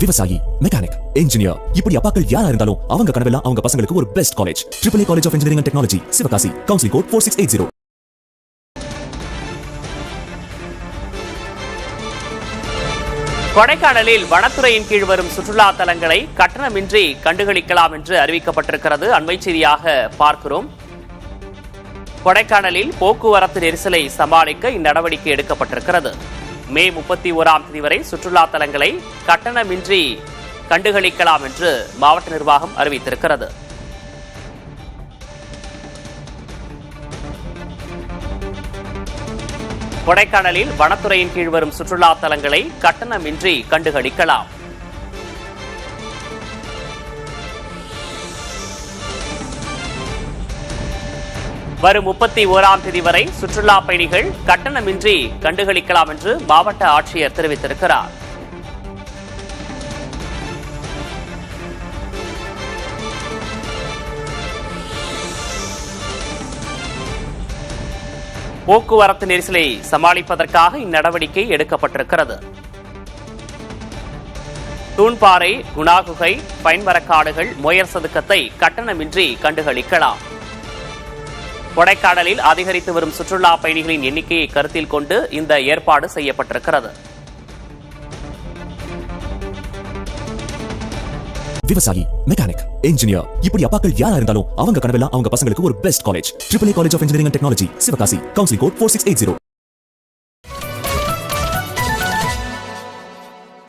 விவசாயி, mechanic, engineer, இப்படி அப்பாக்கள் யாரா இருந்தாலும் அவங்க கனவெல்லாம் அவங்க பசங்களுக்கு ஒரு best college. AAA college of engineering and technology, Sivakasi. Counselling code 4680. கொடைக்கானலில் வனத்துறையின் கீழ் வரும் சுற்றுலா தலங்களை கட்டணமின்றி கண்டுகளிக்கலாம் என்று அறிவிக்கப்பட்டிருக்கிறது. அண்மை செய்தியாக பார்க்கிறோம். கொடைக்கானலில் போக்குவரத்து நெரிசலை சமாளிக்க இந்நடவடிக்கை எடுக்கப்பட்டிருக்கிறது. மே 31ஆம் தேதி வரை சுற்றுலா தலங்களை கட்டணமின்றி கண்டுகளிக்கலாம் என்று மாவட்ட நிர்வாகம் அறிவித்திருக்கிறது. கொடைக்கானலில் வனத்துறையின் கீழ் வரும் சுற்றுலா தலங்களை கட்டணமின்றி கண்டுகளிக்கலாம். வரும் 31ஆம் தேதி வரை சுற்றுலா பயணிகள் கட்டணமின்றி கண்டுகளிக்கலாம் என்று மாவட்ட ஆட்சியர் தெரிவித்திருக்கிறார். போக்குவரத்து நெரிசலை சமாளிப்பதற்காக இந்நடவடிக்கை எடுக்கப்பட்டிருக்கிறது. தூண்பாறை, குணாகுகை, பைன்மரக்காடுகள், மொயர் சதுக்கத்தை கட்டணமின்றி கண்டுகளிக்கலாம். கொடைக்கானலில் அதிகரித்து வரும் சுற்றுலா பயணிகளின் எண்ணிக்கையை கருத்தில் கொண்டு இந்த ஏற்பாடு செய்யப்பட்டிருக்கிறது. விவசாயி, மெக்கானிக், இன்ஜினியர், இப்படி அப்பாக்கள் யாரா இருந்தாலும் அவங்க கனவெல்லாம் அவங்க பசங்களுக்கு ஒரு best college. AAA college of engineering and technology, Sivakasi. Counselling code 4680.